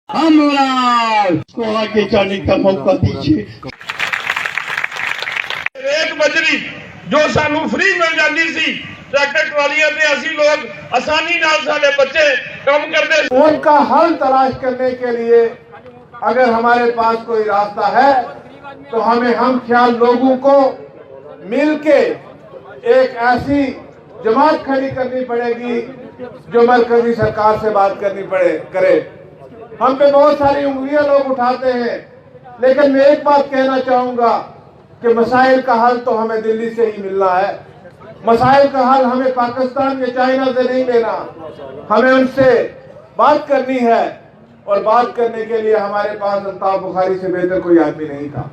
کو آگے جانے کا موقع دیجیے. ایک بجری جو سانو فری مل جاتی سی ٹریکٹر ٹرالیاں تے اسی لوگ آسانی نال سارے بچے کام کرتے. ان کا حل تلاش کرنے کے لیے اگر ہمارے پاس کوئی راستہ ہے تو ہمیں ہم خیال لوگوں کو مل کے ایک ایسی جماعت کھڑی کرنی پڑے گی جو مرکزی سرکار سے بات کرے. ہم پہ بہت ساری انگلیاں لوگ اٹھاتے ہیں، لیکن میں ایک بات کہنا چاہوں گا کہ مسائل کا حل تو ہمیں دلی سے ہی ملنا ہے. مسائل کا حل ہمیں پاکستان یا چائنا سے نہیں لینا، ہمیں ان سے بات کرنی ہے. اور بات کرنے کے لیے ہمارے پاس الطاف بخاری سے بہتر کوئی آدمی نہیں تھا.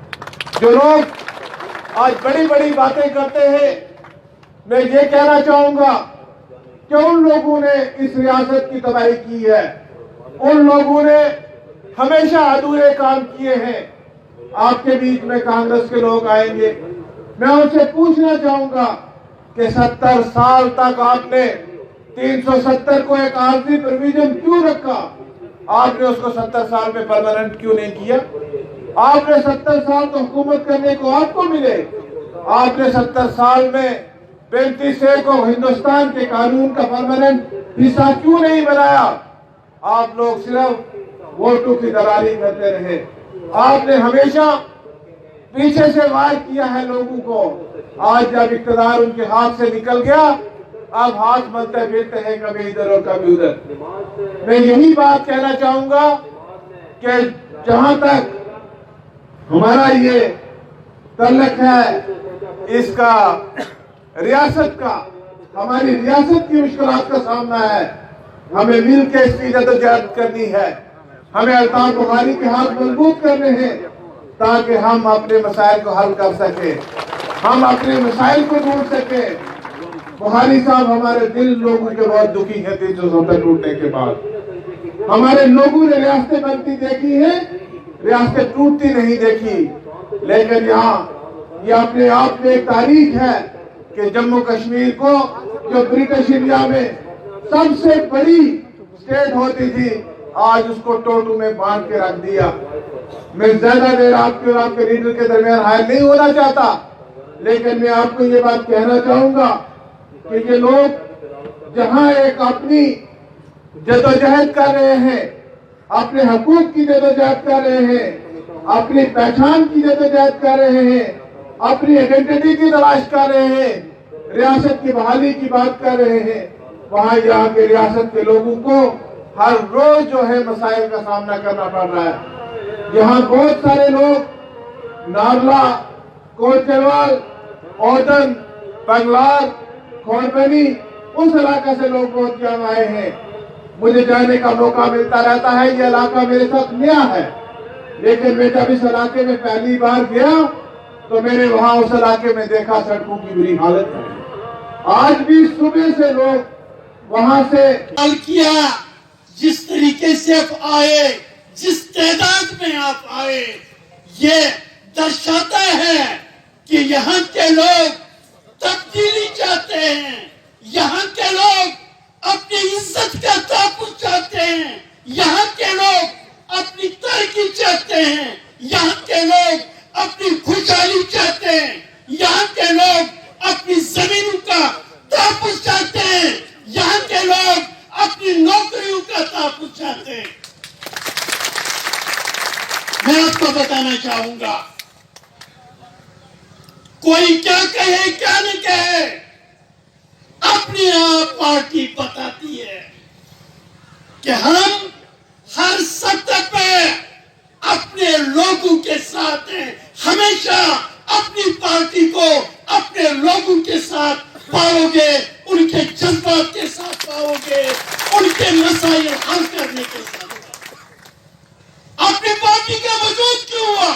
جو لوگ آج بڑی بڑی باتیں کرتے ہیں، میں یہ کہنا چاہوں گا کہ ان لوگوں نے اس ریاست کی تباہی کی ہے، ان لوگوں نے ہمیشہ ادھورے کام کیے ہیں. آپ کے بیچ میں کانگریس کے لوگ آئیں گے، میں ان سے پوچھنا چاہوں گا کہ 70 سال تک آپ نے 370 کو ایک عارضی پروویژن کیوں رکھا؟ آپ نے اس کو 70 سال میں پرماننٹ کیوں نہیں کیا؟ آپ نے 70 سال تو حکومت کرنے کو آپ کو ملے، آپ نے 70 سال میں 35A کو ہندوستان کے قانون کا پرماننٹ حصہ کیوں نہیں بنایا؟ آپ لوگ صرف ووٹوں کی دلالی کرتے رہے. آپ نے ہمیشہ پیچھے سے وار کیا ہے لوگوں کو. آج جب اقتدار ان کے ہاتھ سے نکل گیا، اب ہاتھ ملتے پھرتے ہیں کبھی ادھر اور کبھی ادھر. میں یہی بات کہنا چاہوں گا کہ جہاں تک ہمارا یہ تعلق ہے اس کا ریاست کا، ہماری ریاست کی مشکلات کا سامنا ہے، ہمیں مل کے اس کی جدوجہد کرنی ہے. ہمیں الطاف بخاری کے ہاتھ مضبوط کرنے ہیں تاکہ ہم اپنے مسائل کو حل کر سکیں، ہم اپنے مسائل کو ڈھونڈ سکیں. بخاری صاحب ہمارے دل لوگوں کے بہت دکھی ہیں 370 ٹوٹنے کے بعد. ہمارے لوگوں نے ریاستیں بنتی دیکھی ہیں، ریاستیں ٹوٹتی نہیں دیکھی. لیکن یہاں یہ اپنے آپ میں ایک تاریخ ہے کہ جموں کشمیر کو جو برٹش انڈیا میں سب سے بڑی اسٹیٹ ہوتی تھی، آج اس کو ٹوٹو میں بانٹ کے رکھ دیا. میں زیادہ دیر آپ کے اور آپ کے لیڈر کے درمیان حائل نہیں ہونا چاہتا، لیکن میں آپ کو یہ بات کہنا چاہوں گا کہ یہ لوگ جہاں ایک اپنی جدوجہد کر رہے ہیں، اپنے حقوق کی جدوجہد کر رہے ہیں، اپنی پہچان کی جدوجہد کر رہے ہیں، اپنی آئیڈینٹی کی تلاش کر رہے ہیں، ریاست کی بحالی کی بات کر رہے ہیں، وہاں یہاں کے ریاست کے لوگوں کو ہر روز جو ہے مسائل کا سامنا کرنا پڑ رہا ہے. یہاں بہت سارے لوگ نارلا، کوچروال، اودن، بنگلار، کھوربنی اس علاقے سے لوگ بہت یہاں آئے ہیں. مجھے جانے کا موقع ملتا رہتا ہے، یہ علاقہ میرے ساتھ نیا ہے، لیکن میں جب اس علاقے میں پہلی بار گیا تو میں نے وہاں اس علاقے میں دیکھا سڑکوں کی بری حالت ہے. آج بھی صبح سے لوگ وہاں سے کیا جس طریقے سے آپ آئے، جس تعداد میں آپ آئے، یہ درشاتا ہے کہ یہاں کے لوگ تبدیلی چاہتے ہیں، یہاں کے لوگ اپنی عزت کا تحفظ چاہتے ہیں، یہاں کے لوگ اپنی ترقی چاہتے ہیں، یہاں کے لوگ اپنی خوشحالی چاہتے ہیں، یہاں کے لوگ اپنی زمینوں کا تحفظ چاہتے ہیں، یہاں کے لوگ اپنی نوکریوں کا تحفظ چاہتے ہیں. میں آپ کو بتانا چاہوں گا، کوئی کیا کہے کیا نہ کہے، اپنی آپ پارٹی بتاتی ہے کہ ہم ہر سطح پہ اپنے لوگوں کے ساتھ ہیں. ہمیشہ اپنی پارٹی کو اپنے لوگوں کے ساتھ پاؤ گے، ان کے جذبات کے ساتھ پاؤ گے، ان کے مسائل حل کرنے کے ساتھ. اپنی پارٹی کا وجود کیوں ہوا،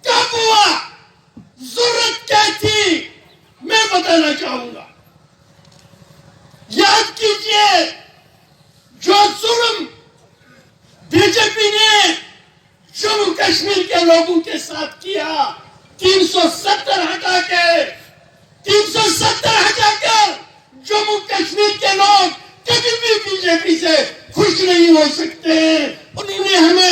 کب ہوا، ضرورت کیا تھی، میں بتانا چاہوں گا. یاد کیجئے جو ظلم بی جے پی نے جموں کشمیر کے لوگوں کے ساتھ کیا، 370 ہٹا کر جموں کشمیر کے لوگ کبھی بھی بی جے پی سے خوش نہیں ہو سکتے. انہوں نے ہمیں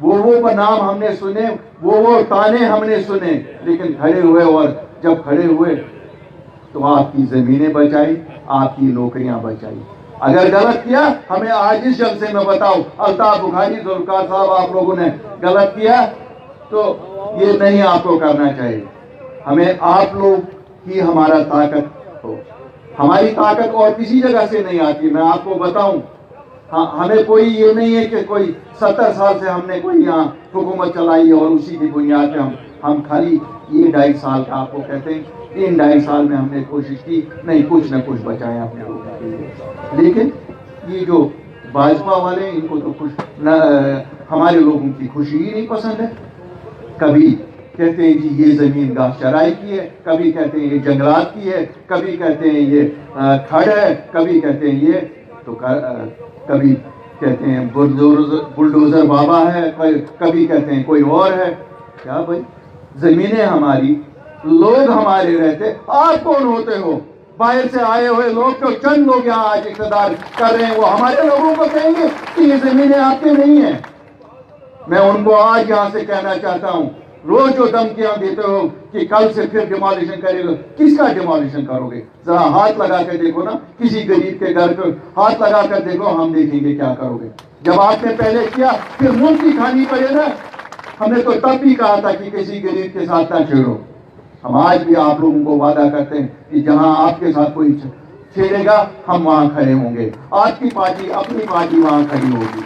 وہ نام ہم نے سنے, وہ تانے ہم نے سنے, لیکن کھڑے ہوئے, اور جب کھڑے ہوئے تو آپ کی زمینیں بچائی, آپ کی نوکریاں بچائی. اگر غلط کیا ہمیں آج اس جلسے میں بتاؤ, الطاف بخاری, ذوالفقار صاحب, آپ لوگوں نے غلط کیا تو یہ نہیں آپ کو کرنا چاہیے. ہمیں آپ لوگ ہی ہمارا طاقت ہو, ہماری طاقت اور کسی جگہ سے نہیں آتی. میں آپ کو بتاؤں, ہمیں کوئی یہ نہیں ہے کہ کوئی 70 سال سے ہم نے کوئی یہاں حکومت چلائی اور اسی کی بنیاد پہ ہم خالی یہ 2.5 سال کا آپ کو کہتے ہیں, ان 2.5 سال میں ہم نے کوشش کی نہیں, کچھ نہ کچھ بچایا اپنے لوگوں کے لیے. لیکن یہ جو بھاجپا والے ہیں, ان کو تو ہمارے لوگوں کی خوشی ہی نہیں پسند ہے. کبھی کہتے ہیں جی یہ زمین گھاس چرائی کی ہے, کبھی کہتے ہیں یہ جنگلات کی ہے, کبھی کہتے ہیں یہ کھڑ ہے, کبھی کہتے ہیں یہ, تو کبھی کہتے ہیں بلڈوزر بابا ہے, کبھی کہتے ہیں کوئی اور ہے. کیا بھائی, زمینیں ہماری, لوگ ہمارے رہتے, آپ کون ہوتے ہو؟ باہر سے آئے ہوئے لوگ, تو چند لوگ یہاں آج اقتدار کر رہے ہیں, وہ ہمارے لوگوں کو کہیں گے کہ یہ زمینیں آپ کی نہیں ہیں. میں ان کو آج یہاں سے کہنا چاہتا ہوں, روز جو دھمکیاں دیتے ہو کہ کل سے پھر ڈیمولیشن کرے گا, کس کا ڈیمولیشن کرو گے؟ ذرا ہاتھ لگا کے دیکھو نا, کسی غریب کے گھر کو ہاتھ لگا کر دیکھو, ہم دیکھیں گے کیا کرو گے. جب آپ نے پہلے کیا پھر ملک کی کھانی پڑے نا. ہم نے تو تب بھی کہا تھا کہ کسی غریب کے ساتھ نہ چھیڑو. ہم آج بھی آپ لوگوں کو وعدہ کرتے ہیں کہ جہاں آپ کے ساتھ کوئی چھیڑے گا ہم وہاں کھڑے ہوں گے, آپ کی پارٹی اپنی پارٹی وہاں کھڑی ہوگی.